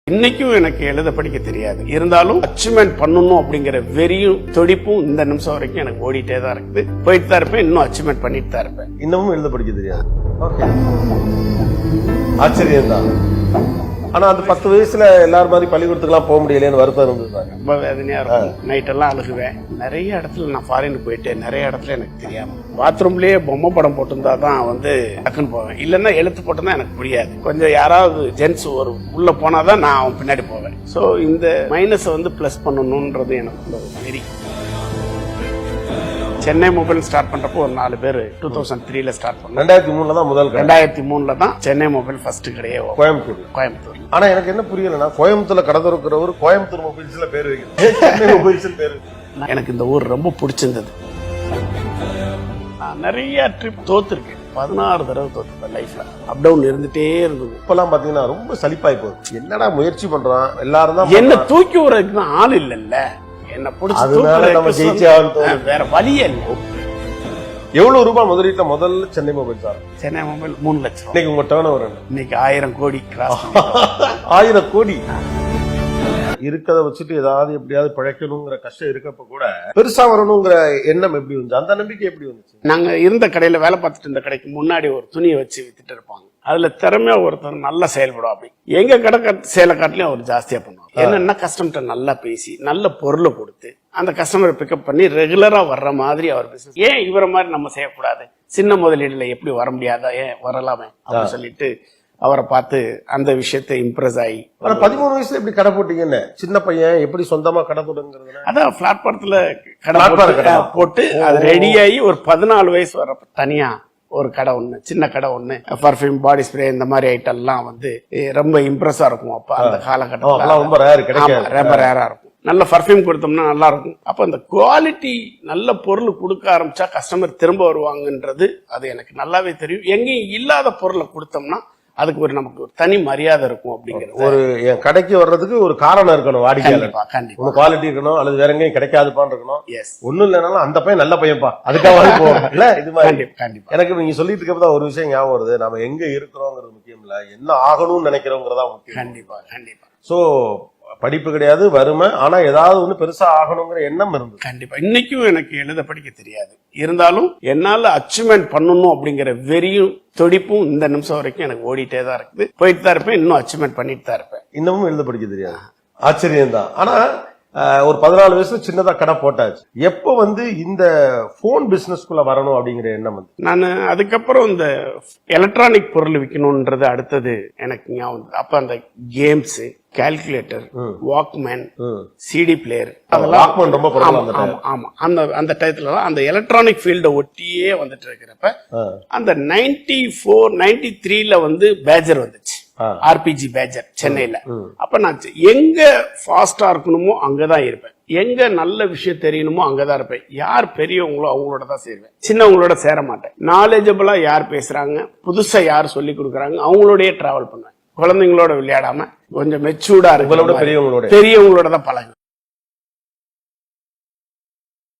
இன்னைக்கும் எனக்கு எழுத படிக்க தெரியாது. இருந்தாலும் அச்சீவ்மெண்ட் பண்ணணும் அப்படிங்கிற வெறியும் துடிப்பும் இந்த நிமிஷம் வரைக்கும் எனக்கு ஓடிட்டே தான் இருக்குது. போயிட்டு தான் இருப்பேன், இன்னும் அச்சீவ்மெண்ட் பண்ணிட்டு தான் இருப்பேன். இன்னமும் எழுத படிக்க தெரியாது. ஆச்சரியம் தான். ஆனா அந்த 10 வயசுல எல்லாரும் மாதிரி பள்ளிக்கூடத்துக்குலாம் போக முடியலன்னு வருத்தம் இருந்தது. ரொம்ப வேதனையா இருக்கும். நைட் எல்லாம் அழுகுவேன். நிறைய இடத்துல நான் ஃபாரினுக்கு போயிட்டு நிறைய இடத்துல எனக்கு தெரியாம பாத்ரூம்லயே பொம்மை படம் போட்டிருந்தா தான் டக்குன்னு போவேன். இல்லைன்னா எழுத்து போட்டிருந்தா எனக்கு புரியாது. கொஞ்சம் யாராவது ஜென்ஸ் ஒரு உள்ள போனாதான் நான் அவன் பின்னாடி போவேன். சோ இந்த மைனஸை பிளஸ் பண்ணணும்ன்றது எனக்கு ஒரு வெறி. சென்னை மொபைல் ஸ்டார்ட் பண்றப்போ ஒரு 4 பேர் 2003ல ஸ்டார்ட் பண்ணோம். 2003ல தான் முதல் 2003ல தான் சென்னை மொபைல் ஃபர்ஸ்ட் கடையே கோயம்புத்தூர். ஆனா எனக்கு என்ன புரியலன்னா, கோயம்புத்தூர்ல கடை திறக்கிறவர் கோயம்புத்தூர் மொபைல்ஸ்ல பேர் வைக்கிறது, சென்னை மொபைல்ஸ் பேர். எனக்கு இந்த ஊர் ரொம்ப பிடிச்சிருந்தது. நான் நிறைய ட்ரிப் தோத்துருக்கேன். 16 தடவை தோத்துருப்பேன் லைஃப்ல. அப் டவுன் இருந்துட்டே இருந்தது. இப்பெல்லாம் பாத்தீங்கன்னா ரொம்ப சலிப்பாய் போகுது. என்னடா முயற்சி பண்றான், எல்லாரும் தான் என்ன தூக்கி விடுறதுக்கு தான் ஆள் இல்ல. என்ன பிடிச்சி வேற வழியே இல்லை. எவ்வளவு ரூபாய் முதலீட்டுல முதல்ல Chennai mobile sir? Chennai mobile 3 லட்சம். இன்னைக்கு உங்க டர்ன் ஓவர் இன்னைக்கு 1000 கோடி கிராஸ். 1000 கோடி இருக்கதை வச்சுட்டு ஏதாவது எப்படியாவது பிழைக்கணுங்கிற கஷ்டம் இருக்கப்ப கூட பெருசா வரணுங்கிற எண்ணம் எப்படி வந்துச்சு? அந்த நம்பிக்கை எப்படி வந்துச்சு? நாங்க இருந்த கடையில வேலை பார்த்துட்டு இருந்த கடைக்கு முன்னாடி ஒரு துணியை வச்சு வித்துட்டு இருப்பாங்க. அதுல திறமையா ஒருத்தர் நல்லா செயல்படும். அப்படி எங்க கடை சேலை காட்டிலையும் அவர் ஜாஸ்தியா பண்ணுவாங்க. என்னன்னா கஸ்டமர்கிட்ட நல்லா பேசி நல்ல பொருளை கொடுத்து அந்த கஸ்டமரை பிக்கப் பண்ணி ரெகுலரா வர்ற மாதிரி அவர் பிசினஸ். ஏன் இவரை மாதிரி நம்ம செய்யக்கூடாது? சின்ன முதலீடுல எப்படி வர முடியாதா? ஏன் வரலாமே அப்படின்னு சொல்லிட்டு அவரை பார்த்து அந்த விஷயத்தை இம்ப்ரெஸ் ஆகி. 13 வயசுல எப்படி கடை போட்டீங்கன்னு? சின்ன பையன் எப்படி சொந்தமா கடை தொடங்குறது? அதான் பிளாட்பாரத்துல கடை போட்டு அது ரெடி ஆகி ஒரு 14 வயசு வரப்ப தனியா ஒரு கடை ஒண்ணு, சின்ன கடை ஒண்ணு, பர்ஃபியூம், பாடி ஸ்ப்ரே, இந்த மாதிரி ஐட்டம் எல்லாம் ரொம்ப இம்ப்ரெஸ்ஸா இருக்கும். அப்ப அந்த காலகட்டத்துல ரொம்ப ரேரா இருக்கும். நல்ல பர்ஃபியூம் கொடுத்தோம்னா நல்லா இருக்கும். அப்ப அந்த குவாலிட்டி நல்ல பொருள் கொடுக்க ஆரம்பிச்சா கஸ்டமர் திரும்ப வருவாங்கன்றது அது எனக்கு நல்லாவே தெரியும். எங்கேயும் இல்லாத பொருளை கொடுத்தோம்னா அதுக்கு நமக்கு ஒரு தனி மரியாதை இருக்கும். அப்படிங்கிறது ஒரு என் கடைக்கு வர்றதுக்கு ஒரு காரணம் இருக்கணும். வாடிக்கையாளர் கண்டிப்பா குவாலிட்டி இருக்கணும், அல்லது வேற எங்கேயும் கிடைக்காதுப்பான்னு இருக்கணும். ஒண்ணும் இல்லைனாலும் அந்த பையன் நல்ல பையன்பா, அதுக்காக போவோம் இல்ல? இது மாதிரி கண்டிப்பா எனக்கு நீங்க சொல்லிட்டு இருக்கப்பதான் ஒரு விஷயம் ஞாபகம் வருது. நம்ம எங்க இருக்கிறோங்கிறது முக்கியம் இல்ல, என்ன ஆகணும்னு நினைக்கிறோங்கிறதா முக்கியம். கண்டிப்பா சோ படிப்பு கிடையாது, வறுமை, ஆனா ஏதாவது ஒண்ணு பெருசா ஆகணுங்கிற எண்ணம் இருந்தது. கண்டிப்பா இன்னைக்கும் எனக்கு எழுத படிக்க தெரியாது. இருந்தாலும் என்னால அச்சீவ்மெண்ட் பண்ணணும் அப்படிங்கிற வெறியும் துடிப்பும் இந்த நிமிஷம் வரைக்கும் எனக்கு ஓடிட்டே தான் இருக்குது. போயிட்டு தான் இருப்பேன், இன்னும் அச்சீவ்மெண்ட் பண்ணிட்டு தான் இருப்பேன். இன்னமும் எழுத படிக்க தெரியாது. ஆச்சரியம் தான். ஆனா ஒரு 14 வயசுல சின்னதா கடை போட்டாச்சு. எப்ப இந்த போன் பிசினஸ்க்குள்ள வரணும் அப்படிங்கிற எண்ணம் வந்து? நான் அதுக்கப்புறம் இந்த எலக்ட்ரானிக் பொருள் விற்கணும்ன்றது அடுத்தது எனக்கு ஞாபகம். அப்ப அந்த games, calculator, walkman, CD player, அதெல்லாம் ரொம்ப ஆமா அந்த டயத்துல தான் அந்த எலக்ட்ரானிக் ஃபீல்ட ஒட்டியே வந்துட்டு இருக்கிறப்ப அந்த 94, 93ல பேஜர் வந்துச்சு. ஆர்பிஜி பேஜர் சென்னையில. அப்ப நான் எங்க ஃபாஸ்டா இருக்கணுமோ அங்கதான் இருப்பேன். எங்க நல்ல விஷயம் தெரியணுமோ அங்கதான் இருப்பேன். யார் பெரியவங்களோ அவங்களோட தான் சேருவேன். சின்னவங்களோட சேர மாட்டேன். நாலேஜபிளா யார் பேசுறாங்க, புதுசா யார் சொல்லி கொடுக்குறாங்க, அவங்களோடய டிராவல் பண்ணுவேன். குழந்தைங்களோட விளையாடாம கொஞ்சம் மெச்சூர்டா இருக்கு, பெரியவங்களோட தான் பழகு.